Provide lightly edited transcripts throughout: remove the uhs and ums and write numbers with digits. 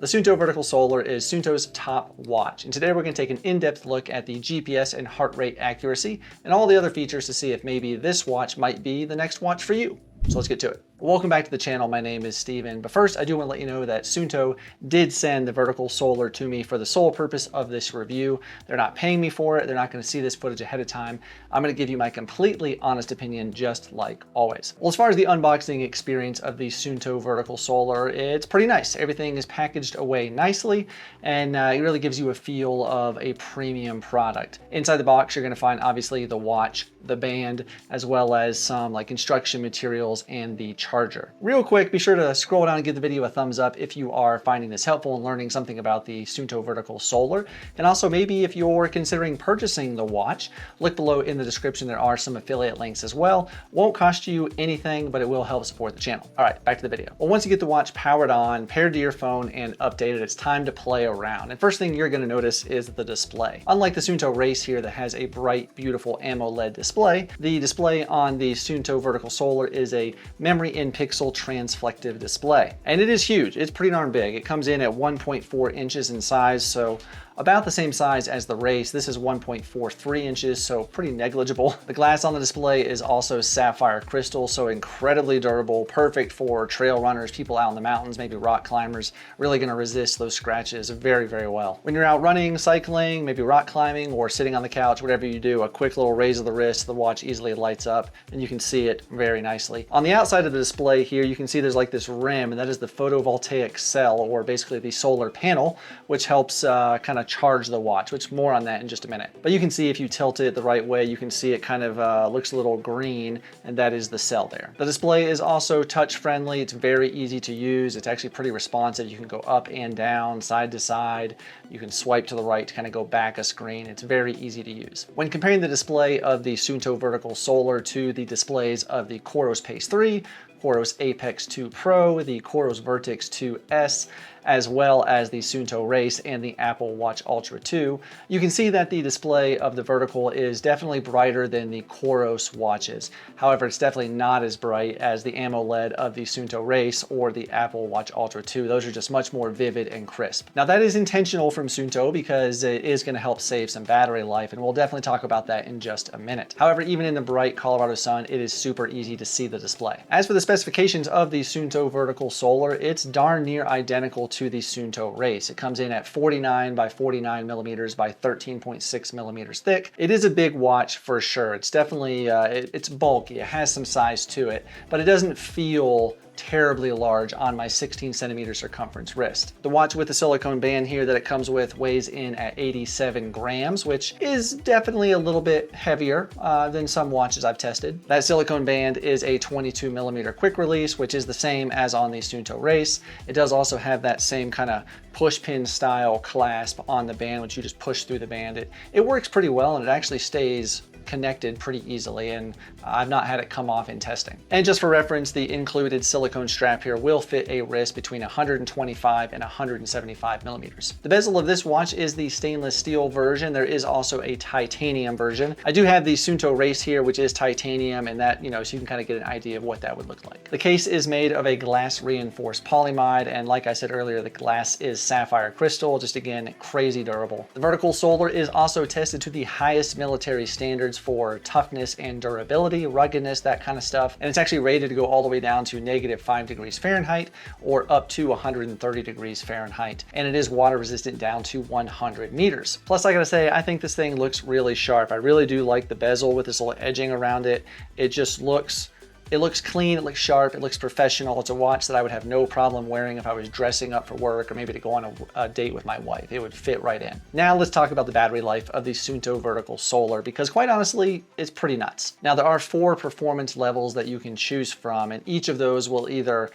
The Suunto Vertical Solar is Suunto's top watch, and today we're going to take an in-depth look at the GPS and heart rate accuracy and all the other features to see if maybe this watch might be the next watch for you. So let's get to it. Welcome back to the channel. My name is Steven, but first I do want to let you know that Suunto did send the Vertical Solar to me for the sole purpose of this review. They're not paying me for it. They're not going to see this footage ahead of time. I'm going to give you my completely honest opinion, just like always. Well, as far as the unboxing experience of the Suunto Vertical Solar, it's pretty nice. Everything is packaged away nicely, and it really gives you a feel of a premium product. Inside the box, you're going to find obviously the watch, the band, as well as some like instruction materials and the charger. Real quick, be sure to scroll down and give the video a thumbs up if you are finding this helpful and learning something about the Suunto Vertical Solar. And also maybe if you're considering purchasing the watch, look below in the description. There are some affiliate links as well. Won't cost you anything, but it will help support the channel. All right, back to the video. Well, once you get the watch powered on, paired to your phone and updated, it's time to play around. And first thing you're going to notice is the display. Unlike the Suunto Race here that has a bright, beautiful AMOLED display, the display on the Suunto Vertical Solar is a memory in pixel transflective display. And it is huge. It's pretty darn big. It comes in at 1.4 inches in size, so about the same size as the Race. This is 1.43 inches, so pretty negligible. The glass on the display is also sapphire crystal, so incredibly durable, perfect for trail runners, people out in the mountains, maybe rock climbers, really gonna resist those scratches very, very well. When you're out running, cycling, maybe rock climbing, or sitting on the couch, whatever you do, a quick little raise of the wrist, the watch easily lights up, and you can see it very nicely. On the outside of the display here, you can see there's like this rim, and that is the photovoltaic cell, or basically the solar panel, which helps kind of charge the watch, which more on that in just a minute. But you can see if you tilt it the right way, you can see it kind of looks a little green, and that is the cell there. The display is also touch friendly. It's very easy to use. It's actually pretty responsive. You can go up and down, side to side. You can swipe to the right to kind of go back a screen. It's very easy to use. When comparing the display of the Suunto Vertical Solar to the displays of the Coros Pace 3, Coros Apex 2 Pro, the Coros Vertix 2S, as well as the Suunto Race and the Apple Watch Ultra 2, you can see that the display of the Vertical is definitely brighter than the Coros watches. However, it's definitely not as bright as the AMOLED of the Suunto Race or the Apple Watch Ultra 2. Those are just much more vivid and crisp. Now that is intentional from Suunto because it is going to help save some battery life, and we'll definitely talk about that in just a minute. However, even in the bright Colorado sun, it is super easy to see the display. As for the specifications of the Suunto Vertical Solar, it's darn near identical to the Suunto Race. It comes in at 49 by 49 millimeters by 13.6 millimeters thick. It is a big watch for sure. It's definitely, it's bulky. It has some size to it, but it doesn't feel terribly large on my 16 centimeter circumference wrist. The watch with the silicone band here that it comes with weighs in at 87 grams, which is definitely a little bit heavier than some watches I've tested. That silicone band is a 22 millimeter quick release, which is the same as on the Suunto Race. It does also have that same kind of push pin style clasp on the band, which you just push through the band. It works pretty well, and it actually stays connected pretty easily, and I've not had it come off in testing. And just for reference, the included silicone strap here will fit a wrist between 125 and 175 millimeters. The bezel of this watch is the stainless steel version. There is also a titanium version. I do have the Suunto Race here, which is titanium, and that, you know, so you can kind of get an idea of what that would look like. The case is made of a glass reinforced polyamide, and like I said earlier, the glass is sapphire crystal, just again, crazy durable. The Vertical Solar is also tested to the highest military standards for toughness and durability, ruggedness, that kind of stuff. And it's actually rated to go all the way down to -5 degrees Fahrenheit or up to 130 degrees Fahrenheit. And it is water resistant down to 100 meters. Plus, I gotta say, I think this thing looks really sharp. I really do like the bezel with this little edging around it. It just looks clean, it looks sharp, it looks professional. It's a watch that I would have no problem wearing if I was dressing up for work or maybe to go on a date with my wife. It would fit right in. Now let's talk about the battery life of the Suunto Vertical Solar, because quite honestly, it's pretty nuts. Now there are 4 performance levels that you can choose from, and each of those will either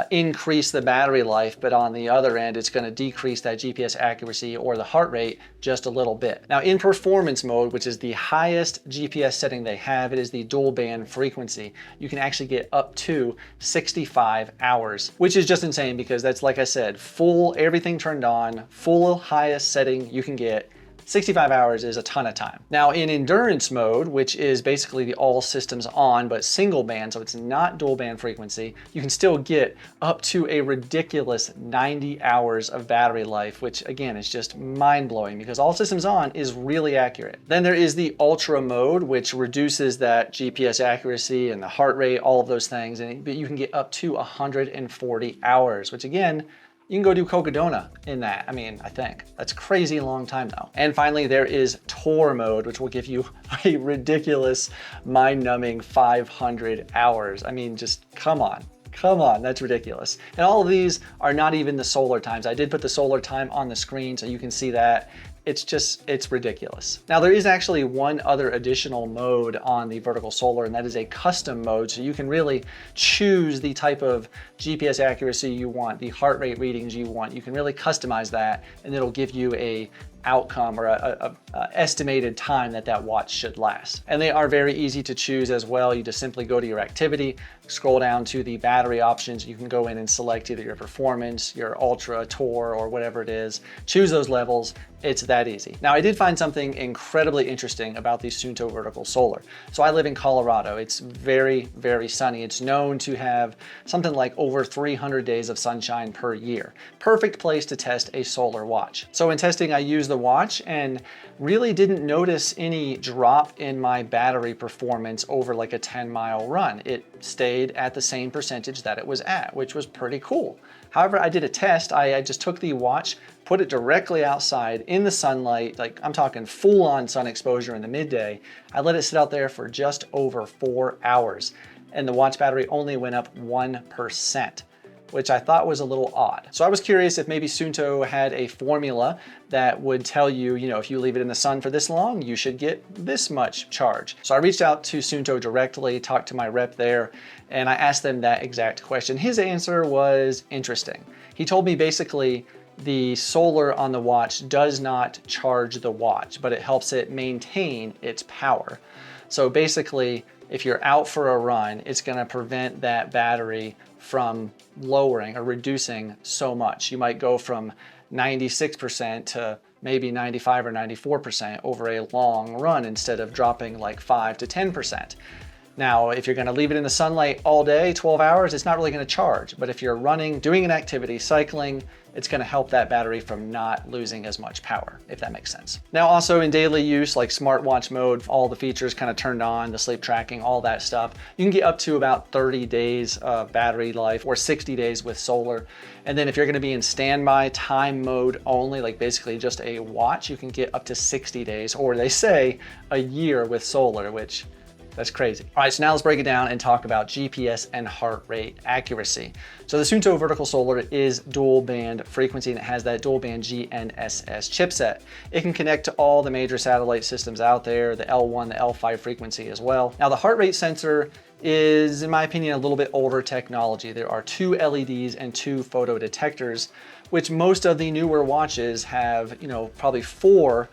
increase the battery life, but on the other end, it's going to decrease that GPS accuracy or the heart rate just a little bit. Now in performance mode, which is the highest GPS setting they have, it is the dual band frequency. You can actually get up to 65 hours, which is just insane because that's, like I said, full, everything turned on, full highest setting you can get, 65 hours is a ton of time. Now in endurance mode, which is basically the all systems on, but single band, so it's not dual band frequency, you can still get up to a ridiculous 90 hours of battery life, which again is just mind blowing because all systems on is really accurate. Then there is the ultra mode, which reduces that GPS accuracy and the heart rate, all of those things, but you can get up to 140 hours, which again, you can go do Cocodona in that. I mean, I think. That's crazy long time though. And finally, there is tour mode, which will give you a ridiculous mind-numbing 500 hours. I mean, just come on. Come on, that's ridiculous. And all of these are not even the solar times. I did put the solar time on the screen so you can see that. It's ridiculous. Now there is actually one other additional mode on the vertical solar, and that is a custom mode. So you can really choose the type of GPS accuracy you want, the heart rate readings you want. You can really customize that and it'll give you a outcome or a estimated time that watch should last. And they are very easy to choose as well. You just simply go to your activity, scroll down to the battery options. You can go in and select either your performance, your ultra, tour, or whatever it is. Choose those levels. It's that easy. Now I did find something incredibly interesting about the Suunto Vertical Solar. So I live in Colorado. It's very, very sunny. It's known to have something like over 300 days of sunshine per year. Perfect place to test a solar watch. So in testing, I used the watch and really didn't notice any drop in my battery performance over like a 10-mile run. It stayed at the same percentage that it was at, which was pretty cool. However, I did a test. I just took the watch, put it directly outside in the sunlight, like I'm talking full on sun exposure in the midday. I let it sit out there for just over 4 hours and the watch battery only went up 1%. Which I thought was a little odd. So I was curious if maybe Suunto had a formula that would tell you, if you leave it in the sun for this long, you should get this much charge. So I reached out to Suunto directly, talked to my rep there, and I asked them that exact question. His answer was interesting. He told me basically the solar on the watch does not charge the watch, but it helps it maintain its power. So basically, if you're out for a run, it's gonna prevent that battery from lowering or reducing so much. You might go from 96% to maybe 95 or 94% over a long run instead of dropping like 5 to 10%. Now, if you're gonna leave it in the sunlight all day, 12 hours, it's not really gonna charge. But if you're running, doing an activity, cycling, it's gonna help that battery from not losing as much power, if that makes sense. Now, also in daily use, like smartwatch mode, all the features kind of turned on, the sleep tracking, all that stuff, you can get up to about 30 days of battery life or 60 days with solar. And then if you're gonna be in standby time mode only, like basically just a watch, you can get up to 60 days, or they say a year with solar, which that's crazy. All right, so now let's break it down and talk about GPS and heart rate accuracy. So the Suunto Vertical Solar is dual band frequency and it has that dual band GNSS chipset. It can connect to all the major satellite systems out there, the L1, the L5 frequency as well. Now the heart rate sensor is, in my opinion, a little bit older technology. There are 2 LEDs and 2 photo detectors, which most of the newer watches have, probably 4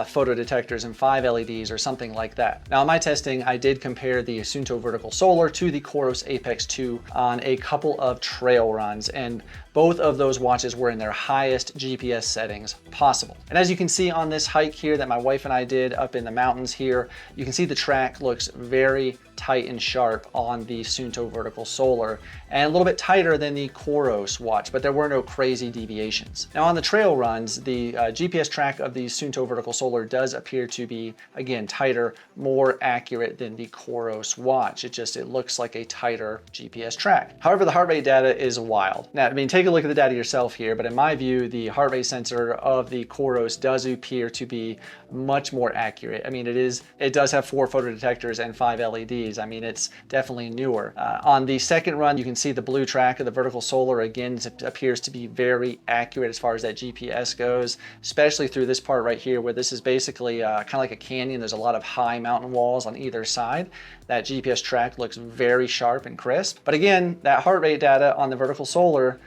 photo detectors and 5 LEDs or something like that. Now in my testing, I did compare the Suunto Vertical Solar to the Coros Apex 2 on a couple of trail runs, and both of those watches were in their highest GPS settings possible. And as you can see on this hike here that my wife and I did up in the mountains here, you can see the track looks very tight and sharp on the Suunto Vertical Solar and a little bit tighter than the Coros watch, but there were no crazy deviations. Now on the trail runs, the GPS track of the Suunto Vertical Solar does appear to be, again, tighter, more accurate than the Coros watch. It looks like a tighter GPS track. However, the heart rate data is wild. Now, take a look at the data yourself here, but in my view, the heart rate sensor of the Coros does appear to be much more accurate. I mean, it does have 4 photo detectors and 5 LEDs. I mean, it's definitely newer. On the second run, you can see the blue track of the Vertical Solar, again, appears to be very accurate as far as that GPS goes, especially through this part right here, where this is basically kind of like a canyon. There's a lot of high mountain walls on either side. That GPS track looks very sharp and crisp. But again, that heart rate data on the Vertical Solar,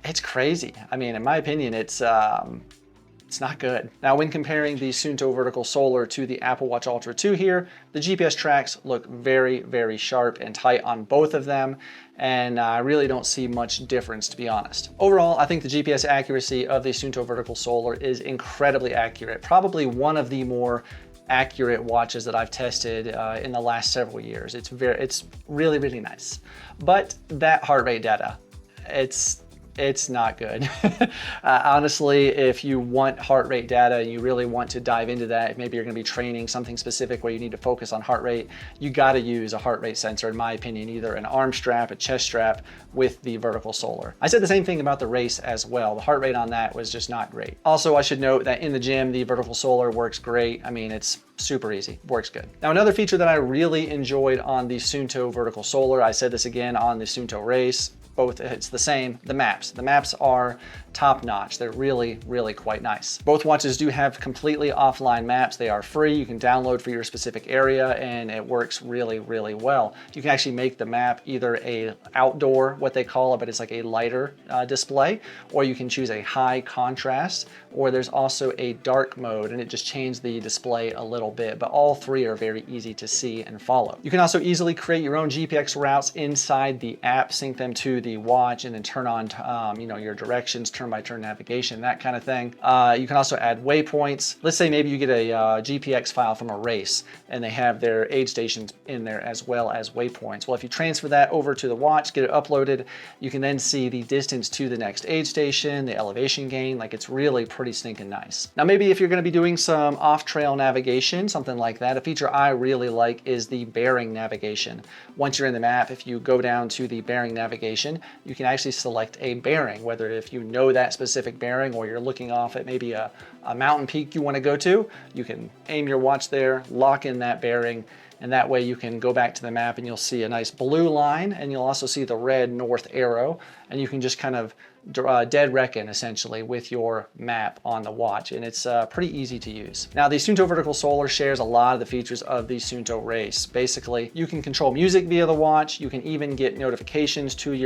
it's crazy. I mean, in my opinion, it's It's not good. Now, when comparing the Suunto Vertical Solar to the Apple Watch Ultra 2 here, the GPS tracks look very, very sharp and tight on both of them, and I really don't see much difference, to be honest. Overall, I think the GPS accuracy of the Suunto Vertical Solar is incredibly accurate, probably one of the more accurate watches that I've tested in the last several years. It's really, really nice. But that heart rate data, it's not good. Honestly, if you want heart rate data and you really want to dive into that, maybe you're gonna be training something specific where you need to focus on heart rate, you gotta use a heart rate sensor, in my opinion, either an arm strap, a chest strap with the Vertical Solar. I said the same thing about the Race as well. The heart rate on that was just not great. Also, I should note that in the gym, the Vertical Solar works great. I mean, it's super easy, works good. Now, another feature that I really enjoyed on the Suunto Vertical Solar, I said this again on the Suunto Race, both, it's the same, the maps. The maps are top notch. They're really, really quite nice. Both watches do have completely offline maps. They are free. You can download for your specific area and it works really, really well. You can actually make the map either a outdoor, what they call it, but it's like a lighter display, or you can choose a high contrast, or there's also a dark mode and it just changed the display a little bit, but all three are very easy to see and follow. You can also easily create your own GPX routes inside the app, sync them to the watch, and then turn on your directions, turn-by-turn navigation, that kind of thing. You can also add waypoints. Let's say maybe you get a GPX file from a race and they have their aid stations in there as well as waypoints. Well, if you transfer that over to the watch, get it uploaded, you can then see the distance to the next aid station, the elevation gain. Like, it's really pretty stinking nice. Now, maybe if you're going to be doing some off-trail navigation, something like that, a feature I really like is the bearing navigation. Once you're in the map, if you go down to the bearing navigation, you can actually select a bearing, whether if you know that specific bearing or you're looking off at maybe a mountain peak you want to go to, you can aim your watch there, lock in that bearing, and that way you can go back to the map and you'll see a nice blue line, and you'll also see the red north arrow, and you can just kind of dead reckon essentially with your map on the watch, and it's pretty easy to use. Now, the Suunto Vertical Solar shares a lot of the features of the Suunto Race. Basically, you can control music via the watch. You can even get notifications from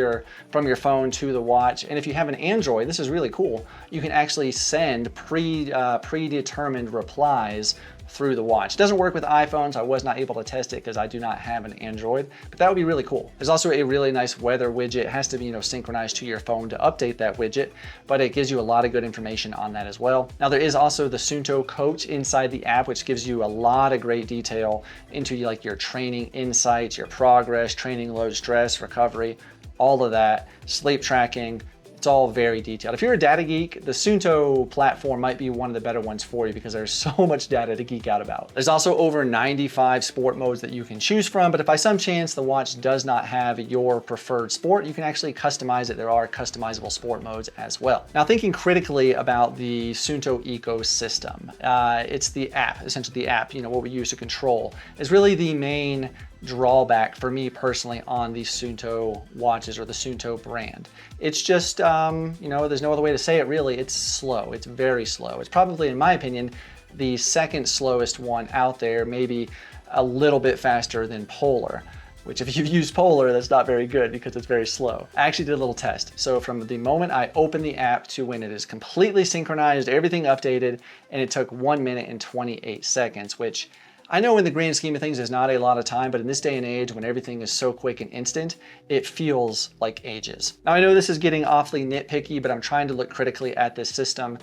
your phone to the watch. And if you have an Android, this is really cool. You can actually send predetermined replies through the watch. It doesn't work with iPhones. I was not able to test it because I do not have an Android, but that would be really cool. There's also a really nice weather widget. It has to be, synchronized to your phone to update that widget, but it gives you a lot of good information on that as well. Now, there is also the Suunto Coach inside the app, which gives you a lot of great detail into like your training insights, your progress, training load, stress, recovery, all of that, sleep tracking. It's all very detailed. If you're a data geek, the Suunto platform might be one of the better ones for you because there's so much data to geek out about. There's also over 95 sport modes that you can choose from, but if by some chance the watch does not have your preferred sport, you can actually customize it. There are customizable sport modes as well. Now, thinking critically about the Suunto ecosystem, it's the app, essentially the app, what we use to control, is really the main drawback for me personally on the Suunto watches or the Suunto brand. It's just, there's no other way to say it really. It's slow. It's very slow. It's probably, in my opinion, the second slowest one out there, maybe a little bit faster than Polar, which if you've used Polar, that's not very good because it's very slow. I actually did a little test. So from the moment I open the app to when it is completely synchronized, everything updated, and it took 1 minute and 28 seconds, which I know in the grand scheme of things is not a lot of time, but in this day and age when everything is so quick and instant, it feels like ages. Now, I know this is getting awfully nitpicky, but I'm trying to look critically at this system.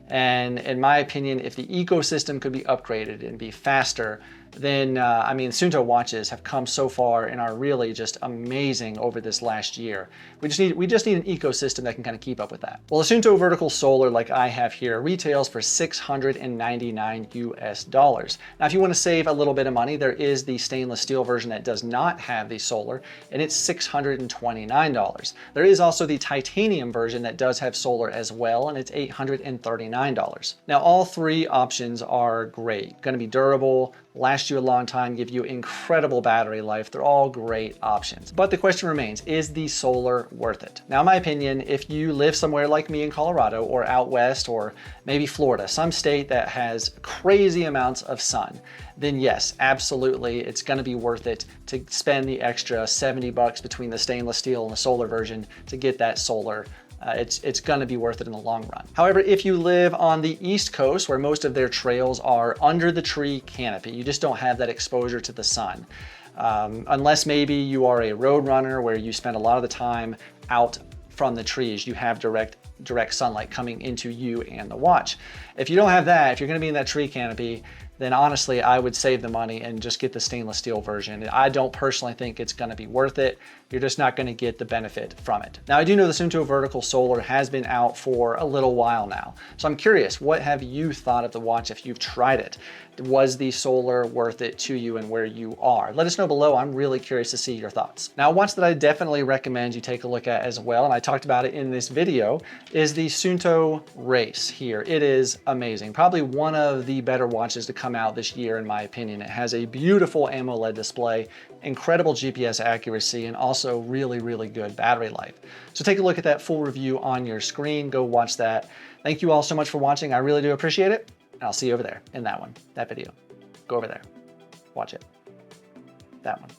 And in my opinion, if the ecosystem could be upgraded and be faster, then Suunto watches have come so far and are really just amazing over this last year. We just need an ecosystem that can kind of keep up with that. Well, the Suunto Vertical Solar, like I have here, retails for $699 US. Now, if you want to save a little bit of money, there is the stainless steel version that does not have the solar, and it's $629. There is also the titanium version that does have solar as well, and it's $839. Now, all three options are great. Going to be durable, last you a long time, give you incredible battery life. They're all great options. But the question remains, is the solar worth it? Now, in my opinion, if you live somewhere like me in Colorado or out west or maybe Florida, some state that has crazy amounts of sun, then yes, absolutely, it's gonna be worth it to spend the extra $70 between the stainless steel and the solar version to get that solar it's gonna be worth it in the long run. However, if you live on the East Coast, where most of their trails are under the tree canopy, you just don't have that exposure to the sun. Unless maybe you are a road runner where you spend a lot of the time out from the trees, you have direct sunlight coming into you and the watch. If you don't have that, if you're gonna be in that tree canopy, then honestly, I would save the money and just get the stainless steel version. I don't personally think it's gonna be worth it. You're just not gonna get the benefit from it. Now, I do know the Suunto Vertical Solar has been out for a little while now. So I'm curious, what have you thought of the watch if you've tried it? Was the solar worth it to you and where you are? Let us know below. I'm really curious to see your thoughts. Now, a watch that I definitely recommend you take a look at as well, and I talked about it in this video, is the Suunto Race here. It is amazing. Probably one of the better watches to come out this year, in my opinion. It has a beautiful AMOLED display, incredible GPS accuracy, and also really, really good battery life. So take a look at that full review on your screen. Go watch that. Thank you all so much for watching. I really do appreciate it. And I'll see you over there in that video. Go over there, watch it, that one.